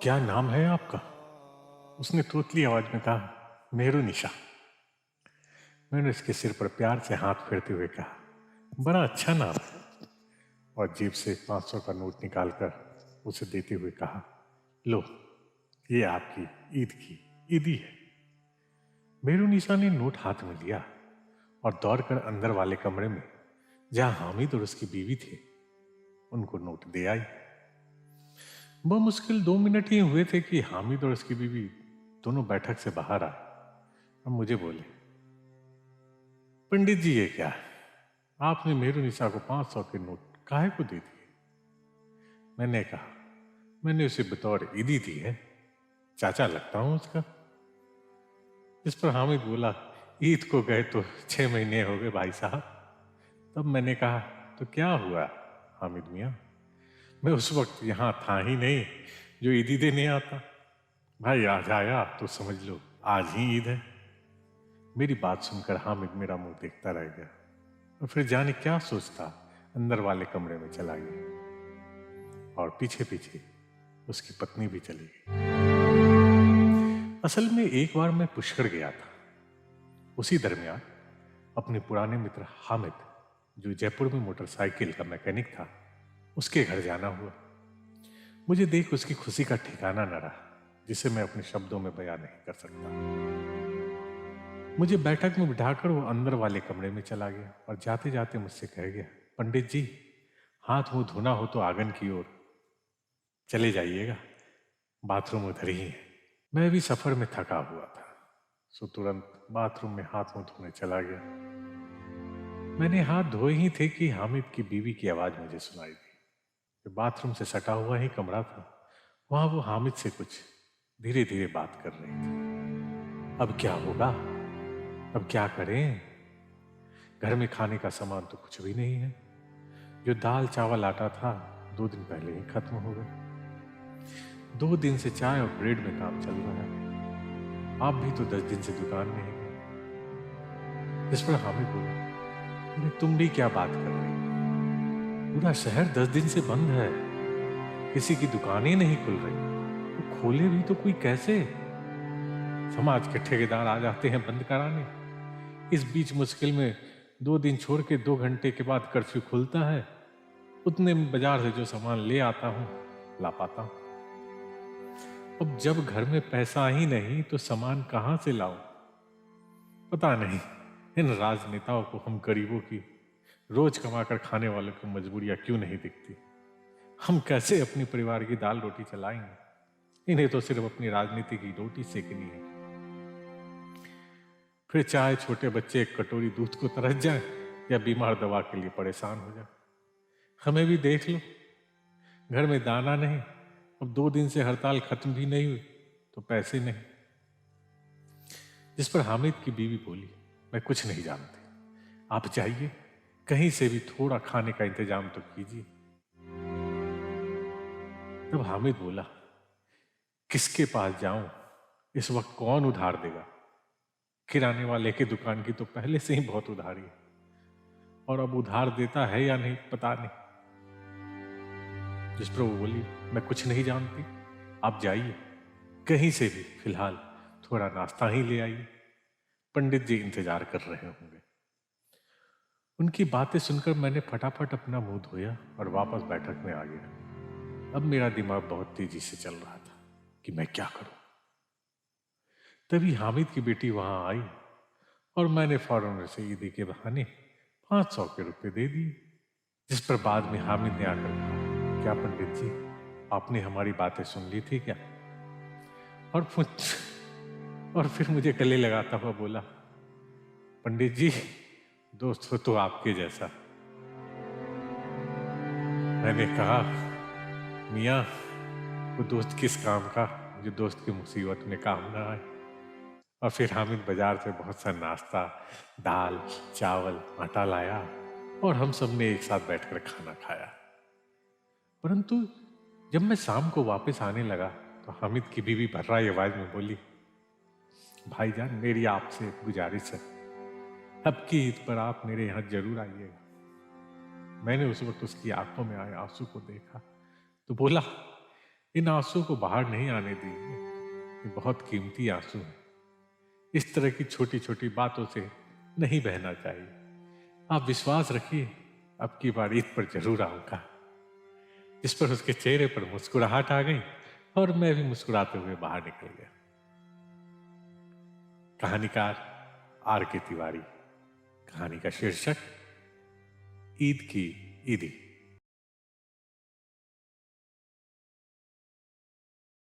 क्या नाम है आपका? उसने तोतली आवाज में कहा, मेहरू निशा। मैंने उसके सिर पर प्यार से हाथ फेरते हुए कहा, बड़ा अच्छा नाम है। और जेब से 500 का नोट निकालकर उसे देते हुए कहा, लो, ये आपकी ईद की ईदी है। मेहरू निशा ने नोट हाथ में लिया और दौड़कर अंदर वाले कमरे में, जहां हामिद और उसकी बीवी थे, उनको नोट दे आई। मुश्किल 2 मिनट ही हुए थे कि हामिद और उसकी बीवी दोनों बैठक से बाहर आए। अब मुझे बोले, पंडित जी ये क्या है? आपने मेरू निशा को 500 के नोट काहे को दे दिए? मैंने कहा, मैंने उसे बतौर ईदी दी है, चाचा लगता हूं उसका। इस पर हामिद बोला, ईद को गए तो 6 महीने हो गए भाई साहब। तब मैंने कहा, तो क्या हुआ हामिद मियाँ, मैं उस वक्त यहाँ था ही नहीं जो ईदी देने आता। भाई आज आया तो समझ लो आज ही ईद है। मेरी बात सुनकर हामिद मेरा मुंह देखता रह गया और फिर जाने क्या सोचता अंदर वाले कमरे में चला गया और पीछे पीछे उसकी पत्नी भी चली गई। असल में एक बार मैं पुष्कर गया था। उसी दरमियान अपने पुराने मित्र हामिद, जो जयपुर में मोटरसाइकिल का मैकेनिक था, उसके घर जाना हुआ। मुझे देख उसकी खुशी का ठिकाना न रहा, जिसे मैं अपने शब्दों में बयां नहीं कर सकता। मुझे बैठक में बिठाकर वो अंदर वाले कमरे में चला गया और जाते जाते मुझसे कह गया, पंडित जी, हाथ मुंह धोना हो तो आंगन की ओर चले जाइएगा, बाथरूम उधर ही है। मैं भी सफर में थका हुआ था, सो तुरंत बाथरूम में हाथ मुंह धोने चला गया। मैंने हाथ धोए ही थे कि हामिद की बीवी की आवाज मुझे सुनाई दी, जो बाथरूम से सटा हुआ ही कमरा था। वहां वो हामिद से कुछ धीरे धीरे बात कर रही थी। अब क्या होगा, अब क्या करें? घर में खाने का सामान तो कुछ भी नहीं है। जो दाल चावल आटा था 2 दिन पहले ही खत्म हो गए। 2 दिन से चाय और ब्रेड में काम चल रहा है। आप भी तो 10 दिन से दुकान में ही गए। इस पर हामिद बोला, अरे तुम भी क्या बात कर रही हो? पूरा शहर 10 दिन से बंद है, किसी की दुकानें नहीं खुल रही। तो खोले भी तो कोई कैसे? समाज के ठेकेदार आ जाते हैं बंद कराने। इस बीच मुश्किल में 2 दिन छोड़ के 2 घंटे के बाद कर्फ्यू खुलता है। उतने में बाजार से जो सामान ले आता हूं ला पाता हूं। अब जब घर में पैसा ही नहीं तो सामान कहां से लाऊं? पता नहीं इन राजनेताओं को हम गरीबों की, रोज कमाकर खाने वालों की मजबूरियां क्यों नहीं दिखती। हम कैसे अपने परिवार की दाल रोटी चलाएंगे? इन्हें तो सिर्फ अपनी राजनीति की रोटी सेकनी है। फिर चाहे छोटे बच्चे एक कटोरी दूध को तरस जाए या बीमार दवा के लिए परेशान हो जाए। हमें भी देख लो, घर में दाना नहीं। अब 2 दिन से हड़ताल खत्म भी नहीं हुई तो पैसे नहीं। जिस पर हामिद की बीवी बोली, मैं कुछ नहीं जानती, आप जाइए, कहीं से भी थोड़ा खाने का इंतजाम तो कीजिए। तब हामिद बोला, किसके पास जाऊं? इस वक्त कौन उधार देगा? किराने वाले की दुकान की तो पहले से ही बहुत उधारी है, और अब उधार देता है या नहीं पता नहीं। जिस पर वो बोली, मैं कुछ नहीं जानती, आप जाइए, कहीं से भी फिलहाल थोड़ा नाश्ता ही ले आइए, पंडित जी इंतजार कर रहे होंगे। उनकी बातें सुनकर मैंने फटाफट अपना मुंह धोया और वापस बैठक में आ गया। अब मेरा दिमाग बहुत तेजी से चल रहा था कि मैं क्या करूं। तभी हामिद की बेटी वहां आई और मैंने फौरन उसे ईदी के बहाने 500 के रुपए दे दिए। जिस पर बाद में हामिद ने आकर कहा, क्या पंडित जी, आपने हमारी बातें सुन ली थी क्या? और और फिर मुझे गले लगाता हुआ बोला, पंडित जी, दोस्त हो तो आपके जैसा। मैंने कहा, मियाँ, वो दोस्त किस काम का जो दोस्त की मुसीबत में काम ना आए। और फिर हामिद बाजार से बहुत सा नाश्ता, दाल चावल आटा लाया और हम सब ने एक साथ बैठकर खाना खाया। परंतु जब मैं शाम को वापस आने लगा तो हामिद की बीवी भर्राई आवाज में बोली, भाईजान, मेरी आपसे गुजारिश है, अब की ईद पर आप मेरे यहाँ जरूर आइएगा। मैंने उस वक्त उसकी आंखों में आए आंसू को देखा तो बोला, इन आंसू को बाहर नहीं आने दीजिए, ये बहुत कीमती आंसू हैं। इस तरह की छोटी छोटी बातों से नहीं बहना चाहिए। आप विश्वास रखिए, अब की बार ईद पर जरूर आऊंगा। इस पर उसके चेहरे पर मुस्कुराहट आ गई और मैं भी मुस्कुराते हुए बाहर निकल गया। कहानीकार R K तिवारी। कहानी का शीर्षक ईद की ईदी।